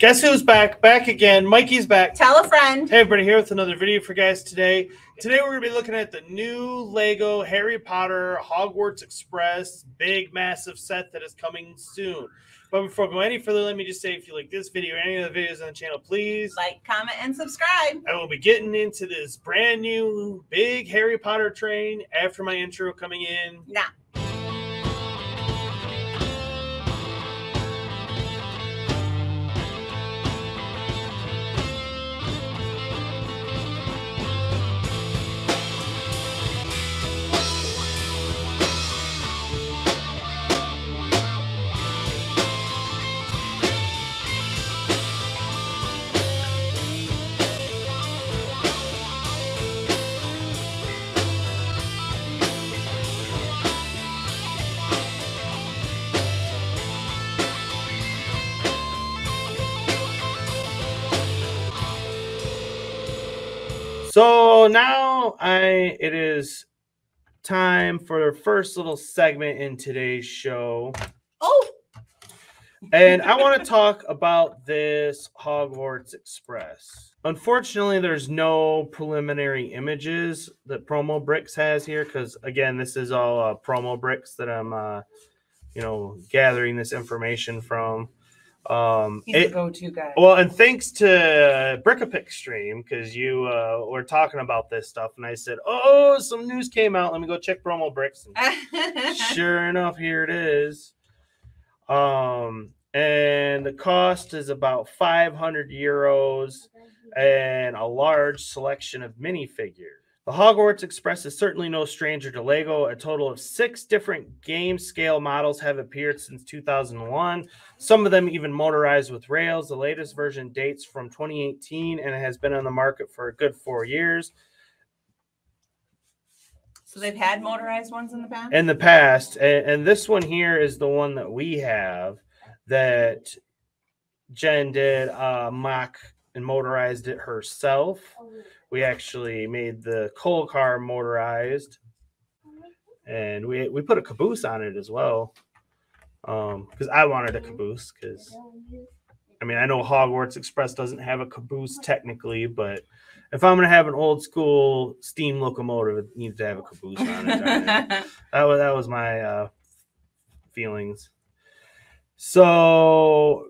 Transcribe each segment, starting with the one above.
Guess who's back? Back again. Mikey's back. Tell a friend. Hey, everybody, here with another video for you guys today. Today we're going to be looking at the new Lego Harry Potter Hogwarts Express big, massive set that is coming soon. But before we go any further, let me just say, if you like this video or any of the videos on the channel, please like, comment, and subscribe. I will be getting into this brand new big Harry Potter train after my intro coming in. Nah. So now it is time for the first little segment in today's show. Oh! And I want to talk about this Hogwarts Express. Unfortunately, there's no preliminary images that Promo Bricks has here because, again, this is all Promo Bricks that I'm, gathering this information from. He's a go-to guy. Well, and thanks to Brick-a-Pick stream, because you were talking about this stuff, and I said, oh, some news came out. Let me go check Promo Bricks. And sure enough, here it is. And the cost is about 500 euros and a large selection of minifigures. The Hogwarts Express is certainly no stranger to Lego. A total of 6 different game scale models have appeared since 2001. Some of them even motorized with rails. The latest version dates from 2018 and it has been on the market for a good 4 years. So they've had motorized ones in the past? In the past. And this one here is the one that we have that Jen did mock and motorized it herself. We actually made the coal car motorized, and we put a caboose on it as well, because I wanted a caboose. Because I mean, I know Hogwarts Express doesn't have a caboose technically, but if I'm gonna have an old school steam locomotive, it needs to have a caboose on it. That was my feelings. So.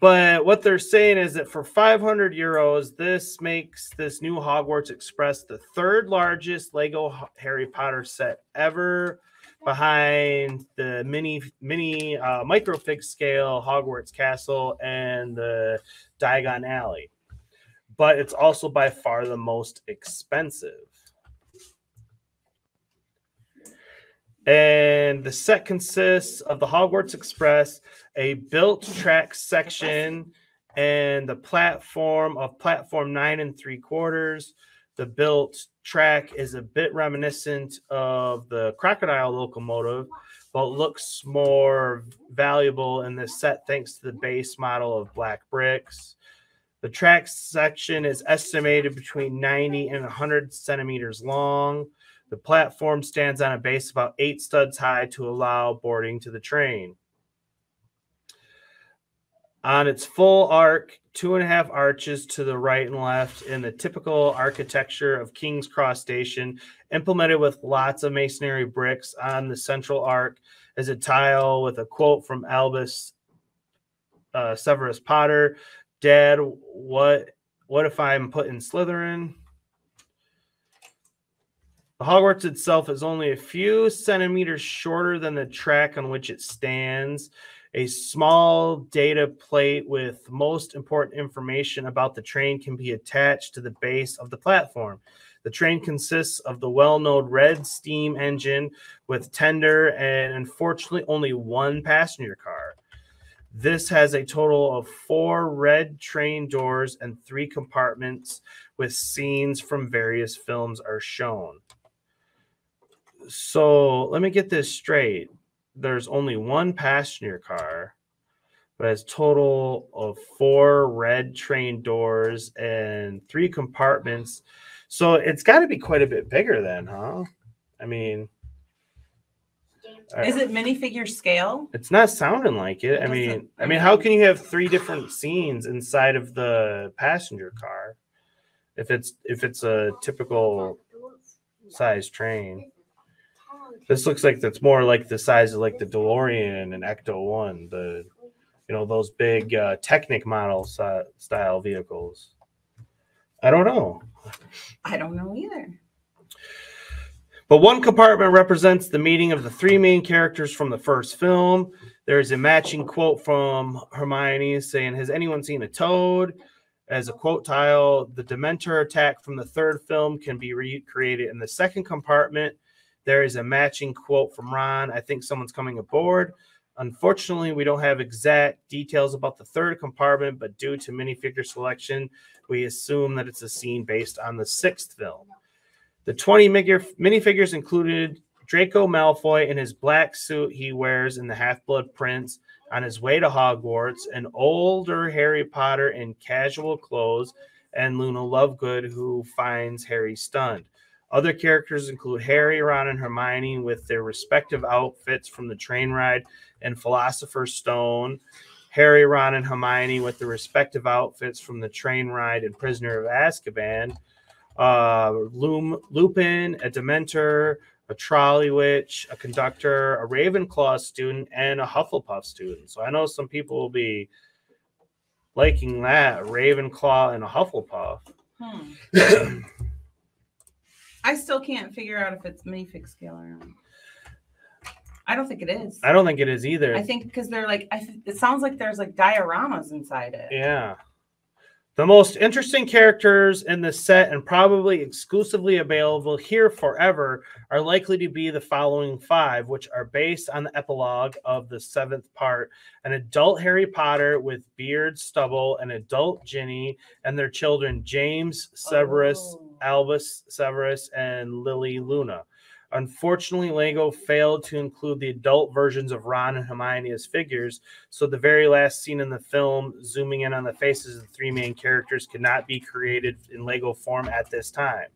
But what they're saying is that for 500 euros, this makes this new Hogwarts Express the 3rd largest Lego Harry Potter set ever, behind the mini microfig scale Hogwarts Castle and the Diagon Alley. But it's also by far the most expensive. And the set consists of the Hogwarts Express, a built track section, and the platform of platform 9 3/4. The built track is a bit reminiscent of the crocodile locomotive, but looks more valuable in this set thanks to the base model of black bricks. The track section is estimated between 90 and 100 centimeters long. The platform stands on a base about 8 studs high to allow boarding to the train. On its full arc, 2.5 arches to the right and left in the typical architecture of King's Cross Station, implemented with lots of masonry bricks. On the central arc is a tile with a quote from Albus Severus Potter. Dad, what if I'm put in Slytherin? The Hogwarts itself is only a few centimeters shorter than the track on which it stands. A small data plate with most important information about the train can be attached to the base of the platform. The train consists of the well-known red steam engine with tender and unfortunately only 1 passenger car. This has a total of 4 red train doors and 3 compartments with scenes from various films are shown. So let me get this straight. There's only 1 passenger car, but has total of 4 red train doors and 3 compartments. So it's got to be quite a bit bigger then, huh? I mean, Is it minifigure scale? It's not sounding like it. I mean, how can you have 3 different scenes inside of the passenger car if it's a typical size train? This looks like that's more like the size of like the DeLorean and Ecto-1, those big Technic model style vehicles. I don't know. I don't know either. But one compartment represents the meeting of the 3 main characters from the first film. There's a matching quote from Hermione saying, "Has anyone seen a toad?" As a quote tile, the Dementor attack from the 3rd film can be recreated in the 2nd compartment. There is a matching quote from Ron, "I think someone's coming aboard." Unfortunately, we don't have exact details about the 3rd compartment, but due to minifigure selection, we assume that it's a scene based on the 6th film. The 20 minifigures included Draco Malfoy in his black suit he wears in the Half-Blood Prince on his way to Hogwarts, an older Harry Potter in casual clothes, and Luna Lovegood, who finds Harry stunned. Other characters include Harry, Ron, and Hermione with their respective outfits from the train ride and Philosopher's Stone, Harry, Ron, and Hermione with their respective outfits from the train ride and Prisoner of Azkaban, Lupin, a Dementor, a Trolley Witch, a Conductor, a Ravenclaw student, and a Hufflepuff student. So I know some people will be liking that, a Ravenclaw and a Hufflepuff. I still can't figure out if it's minifig scale or not. I don't think it is. I don't think it is either. I think because they're like, it sounds like there's like dioramas inside it. Yeah. The most interesting characters in the set and probably exclusively available here forever are likely to be the following 5, which are based on the epilogue of the 7th part: an adult Harry Potter with beard, stubble, an adult Ginny, and their children James, Severus, Albus Severus, and Lily Luna. Unfortunately, Lego failed to include the adult versions of Ron and Hermione as figures, so the very last scene in the film, zooming in on the faces of the 3 main characters, could not be created in Lego form at this time.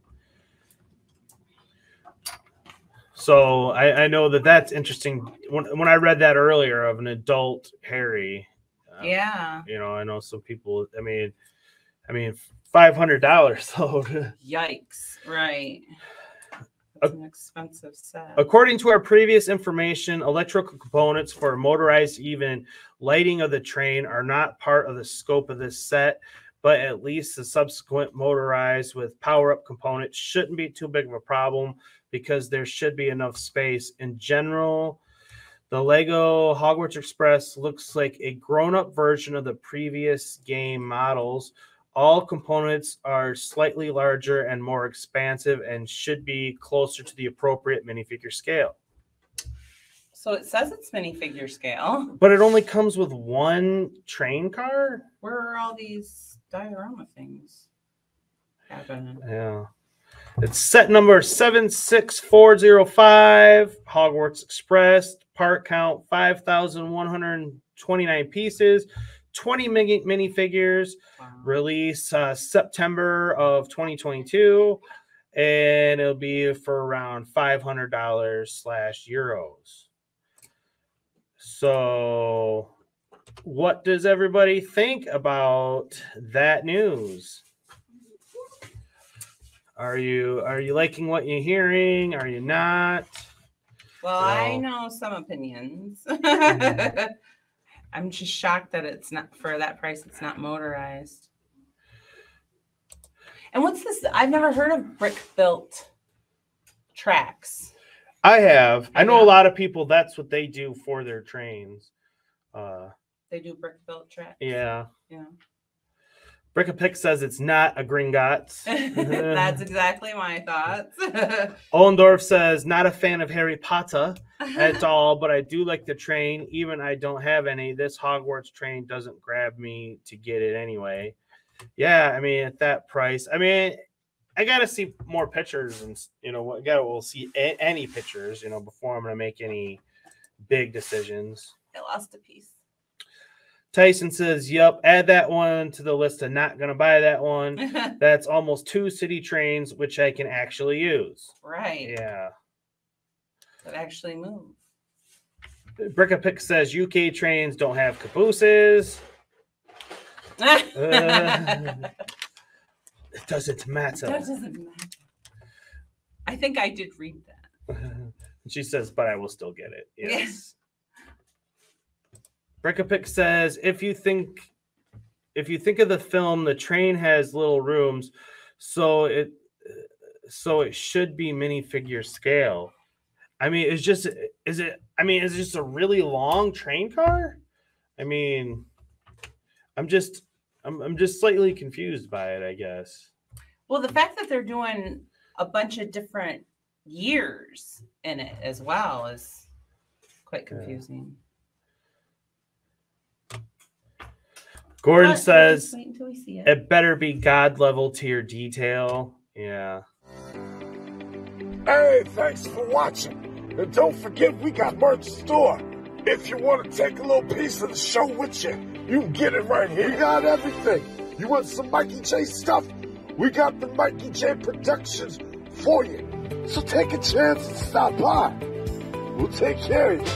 So I know that's interesting. When I read that earlier of an adult Harry, yeah, I know some people. I mean, $500 though. Yikes! Right. It's an expensive set. According to our previous information, electrical components for motorized even lighting of the train are not part of the scope of this set, but at least the subsequent motorized with power-up components shouldn't be too big of a problem because there should be enough space. In general, the Lego Hogwarts Express looks like a grown-up version of the previous game models. All components are slightly larger and more expansive and should be closer to the appropriate minifigure scale. So it says it's minifigure scale. But it only comes with 1 train car? Where are all these diorama things happening? Yeah. It's set number 76405, Hogwarts Express. Part count 5,129 pieces. 20 minifigures. Wow. Release September of 2022, and it'll be for around $500/euros. So what does everybody think about that news? Are you liking what you're hearing? Are you not? Well, I know some opinions. I'm just shocked that it's not, for that price, it's not motorized. And what's this? I've never heard of brick-built tracks. I have. I know a lot of people, that's what they do for their trains. They do brick-built tracks? Yeah. Yeah. Brickapick says it's not a Gringotts. That's exactly my thoughts. Ollendorf says, not a fan of Harry Potter at all, but I do like the train. Even I don't have any. This Hogwarts train doesn't grab me to get it anyway. Yeah, I mean, at that price. I mean, I got to see more pictures and, we'll see any pictures, before I'm going to make any big decisions. I lost a piece. Tyson says, yep, add that one to the list of not going to buy that one. That's almost 2 city trains, which I can actually use. Right. Yeah. That actually move. Brickapick says UK trains don't have cabooses. It doesn't matter. That doesn't matter. I think I did read that. She says, but I will still get it. Yes. Brickapick says, if you think of the film, the train has little rooms, so it should be minifigure scale. I mean, is it just a really long train car? I mean, I'm just slightly confused by it, I guess. Well, the fact that they're doing a bunch of different years in it as well is quite confusing. Gordon says it better be God level tier detail. Yeah. Hey, thanks for watching. And don't forget, we got merch store. If you want to take a little piece of the show with you, you can get it right here. We got everything. You want some Mikey J stuff? We got the Mikey J Productions for you. So take a chance and stop by. We'll take care of you.